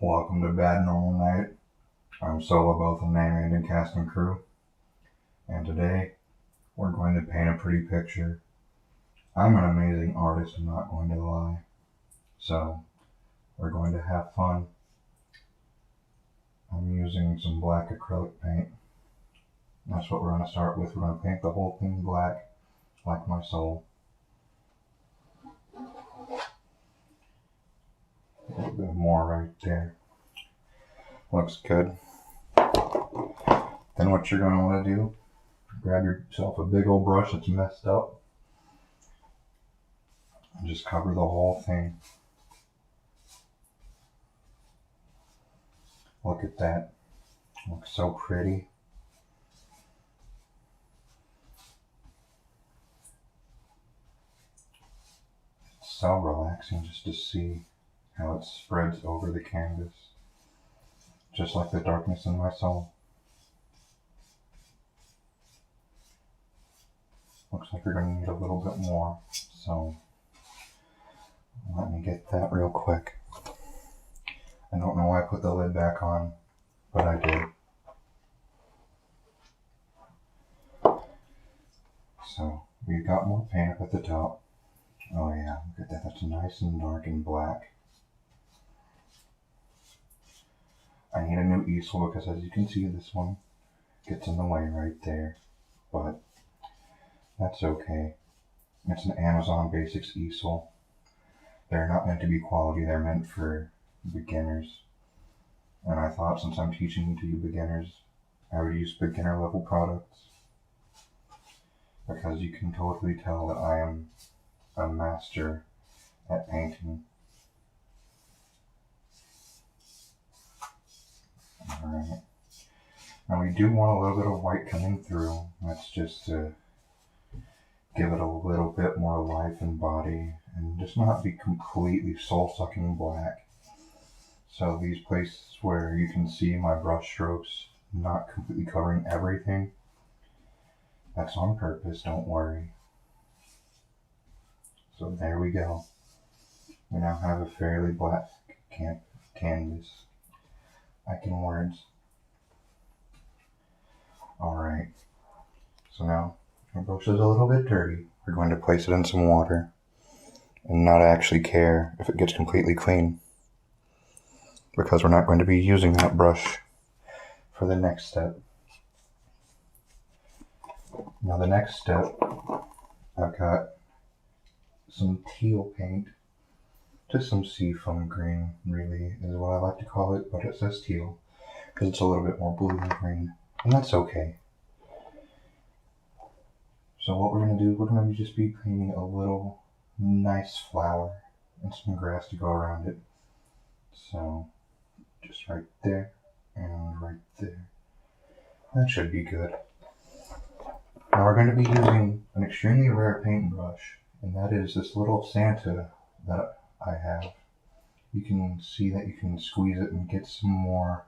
Welcome to Bad Normal Night. I'm Solo, both the name and cast and crew, and today we're going to paint a pretty picture. I'm an amazing artist, I'm not going to lie. So, we're going to have fun. I'm using some black acrylic paint. That's what we're going to start with. We're going to paint the whole thing black, like my soul. A little bit more right there. Looks good. Then what you're going to want to do, grab yourself a big old brush that's messed up and just cover the whole thing. Look at that. Looks so pretty. It's so relaxing just to see how it spreads over the canvas, just like the darkness in my soul. Looks like you're going to need a little bit more, so let me get that real quick. I don't know why I put the lid back on, but I did. So we've got more paint up at the top. Oh yeah, look at that, that's nice and dark and black. I need a new easel because, as you can see, this one gets in the way right there, but that's okay. It's an Amazon Basics easel. They're not meant to be quality, they're meant for beginners. And I thought, since I'm teaching to you beginners, I would use beginner level products, because you can totally tell that I am a master at painting. Alright. Now we do want a little bit of white coming through. That's just to give it a little bit more life and body, and just not be completely soul-sucking black. So these places where you can see my brush strokes not completely covering everything, that's on purpose, don't worry. So there we go. We now have a fairly black canvas. I can words. Alright, so now our brush is a little bit dirty. We're going to place it in some water and not actually care if it gets completely clean, because we're not going to be using that brush for the next step. Now the next step, I've got some teal paint, just some seafoam green really is what I like to call it, but it says teal because it's a little bit more blue than green, and that's okay. So what we're going to do, we're going to just be painting a little nice flower and some grass to go around it. So just right there and right there. That should be good. Now we're going to be using an extremely rare paintbrush, and that is this little Santa that I have. You can see that you can squeeze it and get some more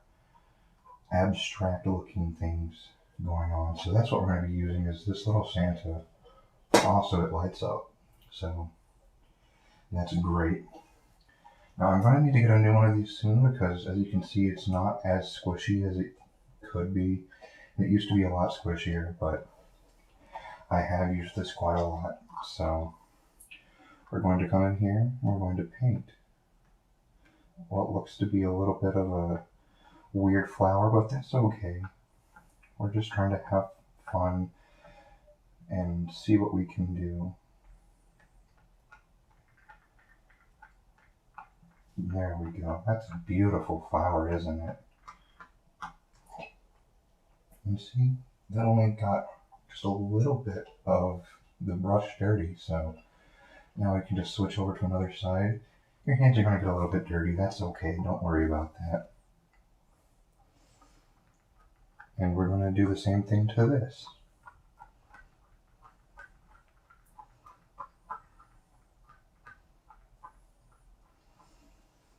abstract looking things going on. So that's what we're going to be using, is this little Santa. Also, it lights up, so that's great. Now I'm going to need to get a new one of these soon, because as you can see, it's not as squishy as it could be. It used to be a lot squishier, but I have used this quite a lot. So we're going to come in here and we're going to paint what looks to be a little bit of a weird flower, but that's okay. We're just trying to have fun and see what we can do. There we go. That's a beautiful flower, isn't it? You see, that only got just a little bit of the brush dirty, so now we can just switch over to another side. Your hands are going to get a little bit dirty, that's okay, don't worry about that. And we're going to do the same thing to this.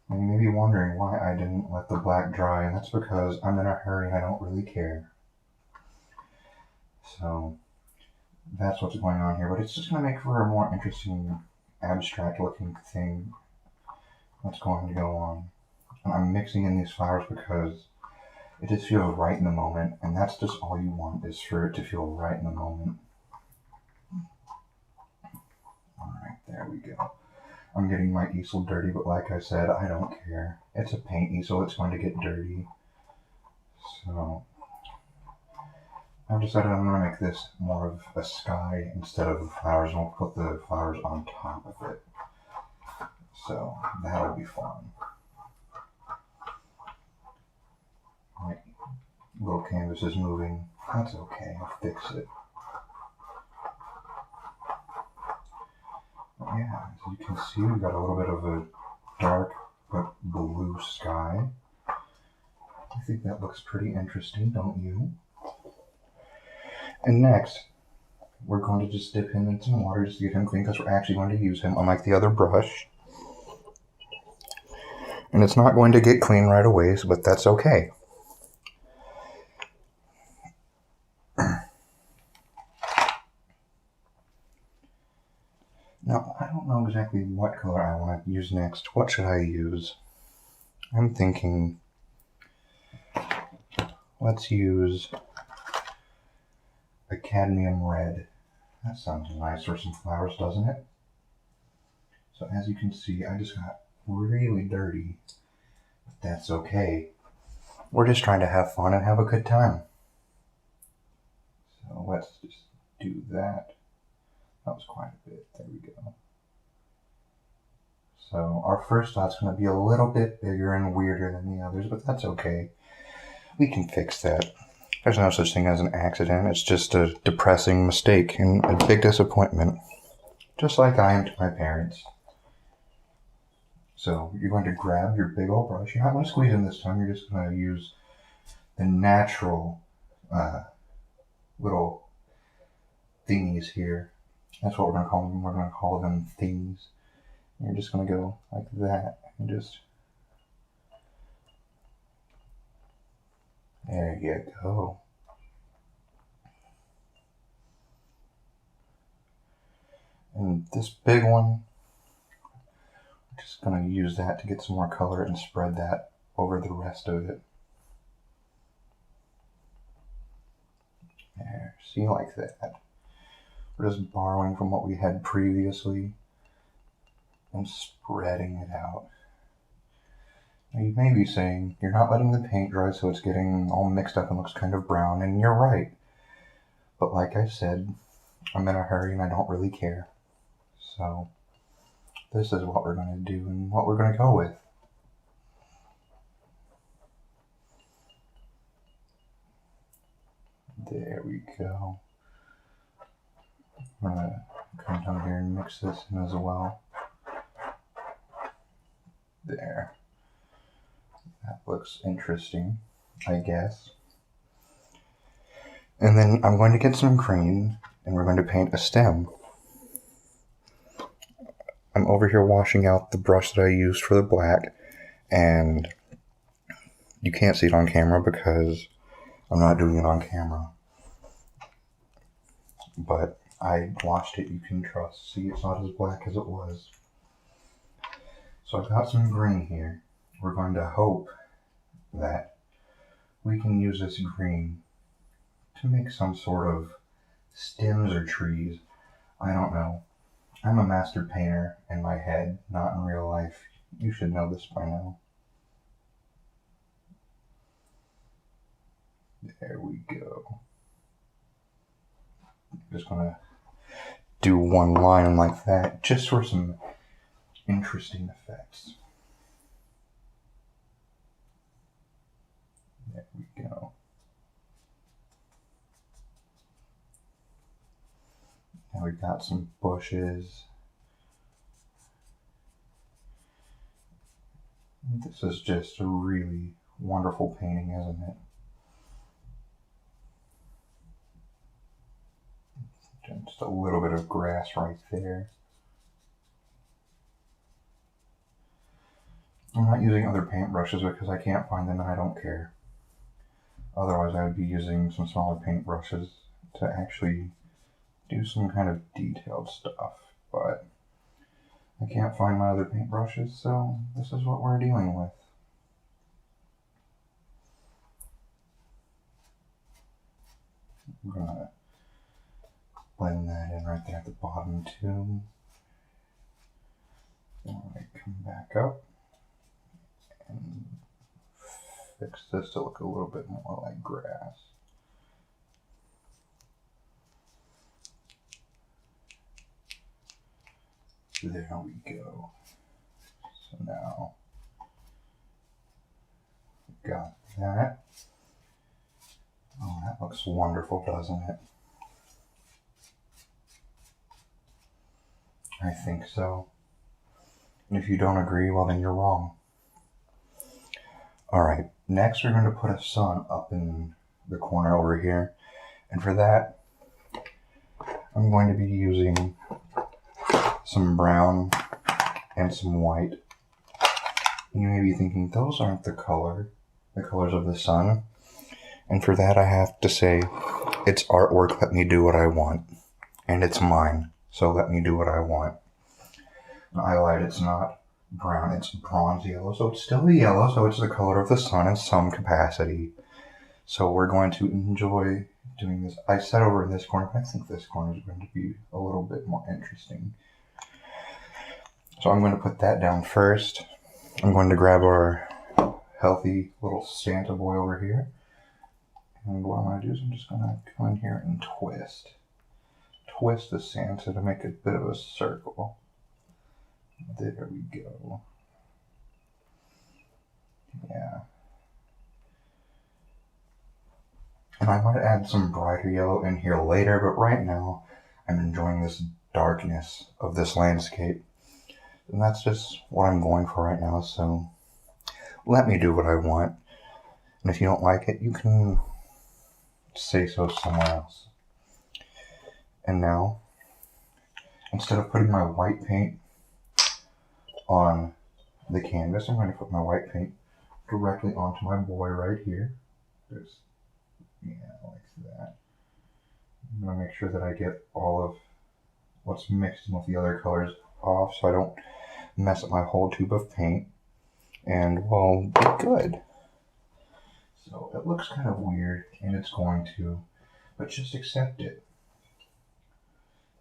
And you may be wondering why I didn't let the black dry, and that's because I'm in a hurry, I don't really care. So that's what's going on here, but it's just going to make for a more interesting, abstract looking thing that's going to go on. And I'm mixing in these flowers because it just feels right in the moment, and that's just all you want, is for it to feel right in the moment. Alright, there we go. I'm getting my easel dirty, but like I said, I don't care. It's a paint easel, it's going to get dirty. So I've decided I'm going to make this more of a sky instead of the flowers, and we'll put the flowers on top of it. So that'll be fun. My little canvas is moving. That's okay, I'll fix it. But yeah, as you can see, we've got a little bit of a dark but blue sky. I think that looks pretty interesting, don't you? And next, we're going to just dip him in some water just to get him clean, because we're actually going to use him, unlike the other brush. And it's not going to get clean right away, but that's okay. Now, I don't know exactly what color I want to use next. What should I use? I'm thinking, let's use a cadmium red. That sounds nice for some flowers, doesn't it? So as you can see, I just got really dirty, but that's okay. We're just trying to have fun and have a good time. So let's just do that. That was quite a bit. There we go. So our first dot's going to be a little bit bigger and weirder than the others, but that's okay. We can fix that. There's no such thing as an accident. It's just a depressing mistake and a big disappointment. Just like I am to my parents. So you're going to grab your big old brush. You're not going to squeeze in this time. You're just going to use the natural little thingies here. That's what we're going to call them. We're going to call them thingies. You're just going to go like that and just... There you go. And this big one, we're just going to use that to get some more color and spread that over the rest of it. There, see, like that. We're just borrowing from what we had previously and spreading it out. Now you may be saying, you're not letting the paint dry, so it's getting all mixed up and looks kind of brown, and you're right. But like I said, I'm in a hurry and I don't really care. So this is what we're going to do and what we're going to go with. There we go. I'm going to come down here and mix this in as well. There. That looks interesting, I guess. And then I'm going to get some green and we're going to paint a stem. I'm over here washing out the brush that I used for the black, and you can't see it on camera because I'm not doing it on camera. But I washed it, you can trust. See, it's not as black as it was. So I've got some green here. We're going to hope that we can use this green to make some sort of stems or trees. I don't know. I'm a master painter in my head, not in real life. You should know this by now. There we go. I'm just gonna do one line like that, just for some interesting effects. There we go. Now we've got some bushes. This is just a really wonderful painting, isn't it? Just a little bit of grass right there. I'm not using other paintbrushes because I can't find them and I don't care. Otherwise I would be using some smaller paintbrushes to actually do some kind of detailed stuff, but I can't find my other paintbrushes, so this is what we're dealing with. I'm gonna blend that in right there at the bottom too. And I come back up and fix this to look a little bit more like grass. There we go. So now, got that. Oh, that looks wonderful, doesn't it? I think so. And if you don't agree, well then you're wrong. Alright, next we're going to put a sun up in the corner over here. And for that, I'm going to be using some brown and some white. And you may be thinking, those aren't the colors of the sun. And for that I have to say, it's artwork, let me do what I want. And it's mine, so let me do what I want. I lied, it's not brown, it's bronze yellow, so it's still a yellow, so it's the color of the sun in some capacity. So we're going to enjoy doing this. I said over in this corner, but I think this corner is going to be a little bit more interesting. So I'm going to put that down first. I'm going to grab our healthy little Santa boy over here. And what I'm going to do is I'm just going to come in here and twist. Twist the Santa to make a bit of a circle. There we go. Yeah. And I might add some brighter yellow in here later, but right now I'm enjoying this darkness of this landscape. And that's just what I'm going for right now, so let me do what I want. And if you don't like it, you can say so somewhere else. And now, instead of putting my white paint on the canvas, I'm going to put my white paint directly onto my boy right here. Yeah, like that. I'm going to make sure that I get all of what's mixed in with the other colors off so I don't mess up my whole tube of paint. And we'll be good. So it looks kind of weird, and it's going to, but just accept it.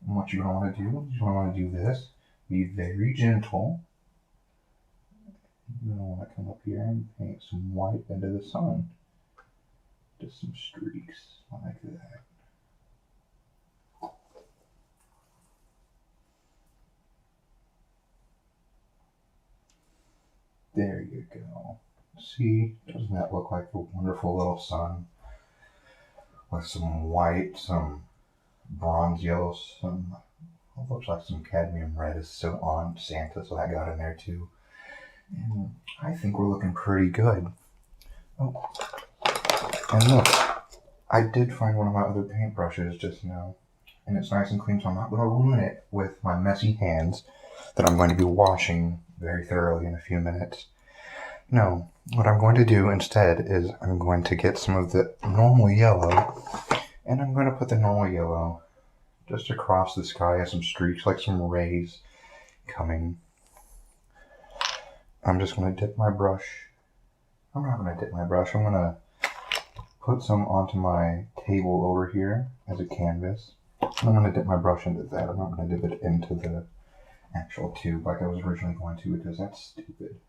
And what you're going to want to do is you're going to want to do this. Be very gentle. You're going to want to come up here and paint some white into the sun. Just some streaks like that. There you go. See, doesn't that look like a wonderful little sun? With some white, some bronze yellow, some, it looks like some cadmium red is still on Santa, so that got in there too. And I think we're looking pretty good. Oh, and look, I did find one of my other paintbrushes just now. And it's nice and clean, so I'm not going to ruin it with my messy hands that I'm going to be washing very thoroughly in a few minutes. No, what I'm going to do instead is I'm going to get some of the normal yellow, and I'm going to put the normal yellow just across the sky as some streaks, like some rays coming. I'm just going to dip my brush. I'm not going to dip my brush. I'm going to put some onto my table over here as a canvas. I'm going to dip my brush into that. I'm not going to dip it into the actual tube like I was originally going to, because that's stupid.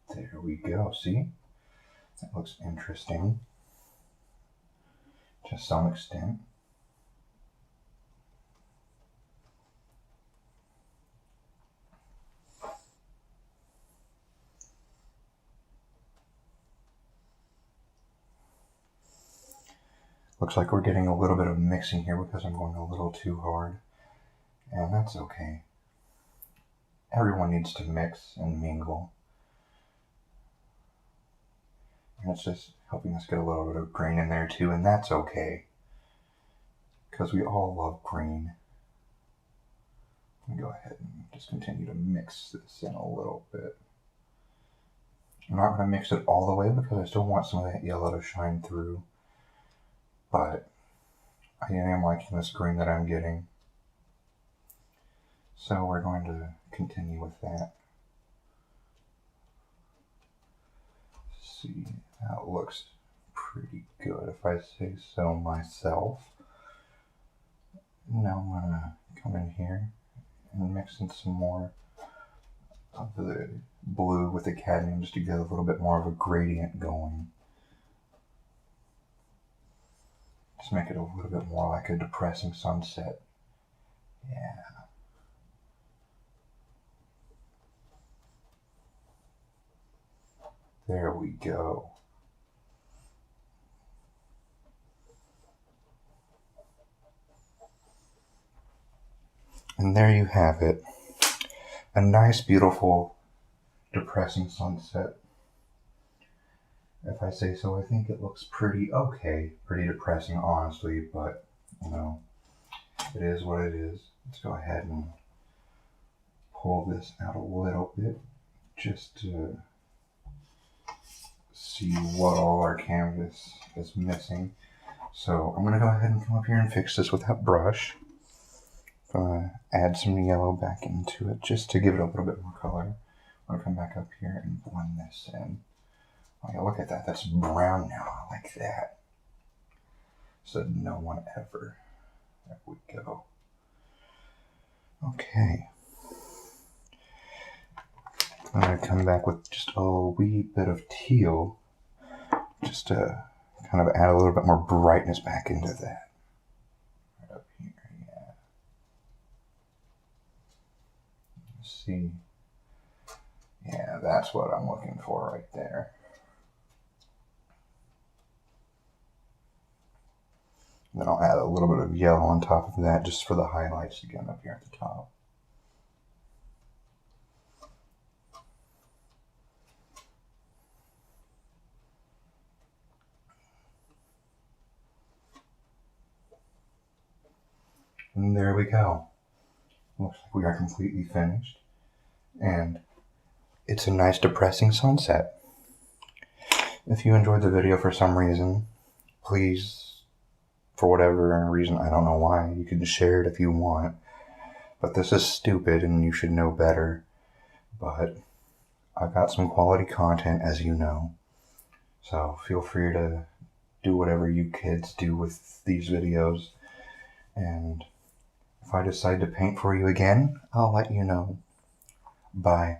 There we go, see? That looks interesting to some extent. Looks like we're getting a little bit of mixing here because I'm going a little too hard. And that's okay. Everyone needs to mix and mingle. And it's just helping us get a little bit of green in there too, and that's okay. Because we all love green. Go ahead and just continue to mix this in a little bit. I'm not going to mix it all the way because I still want some of that yellow to shine through. But I am liking this green that I'm getting. So we're going to continue with that. see, that looks pretty good if I say so myself. Now I'm gonna come in here and mix in some more of the blue with the cadmium just to get a little bit more of a gradient going. Just make it a little bit more like a depressing sunset. Yeah. There we go. And there you have it. A nice, beautiful, depressing sunset. If I say so, I think it looks pretty okay. Pretty depressing, honestly, but, you know, it is what it is. Let's go ahead and pull this out a little bit just to see what all our canvas is missing. So I'm going to go ahead and come up here and fix this with that brush. I'm going to add some yellow back into it just to give it a little bit more color. I'm going to come back up here and blend this in. Oh yeah, look at that. That's brown now. I like that. Said no one ever. There we go. Okay. I'm going to come back with just a wee bit of teal just to kind of add a little bit more brightness back into that. Right up here, yeah. Let's see. Yeah, that's what I'm looking for right there. And then I'll add a little bit of yellow on top of that just for the highlights again up here at the top. And there we go. Looks like we are completely finished. And it's a nice depressing sunset. If you enjoyed the video for some reason, please, for whatever reason, I don't know why, you can share it if you want. But this is stupid and you should know better. But I've got some quality content, as you know. So feel free to do whatever you kids do with these videos. And if I decide to paint for you again, I'll let you know. Bye.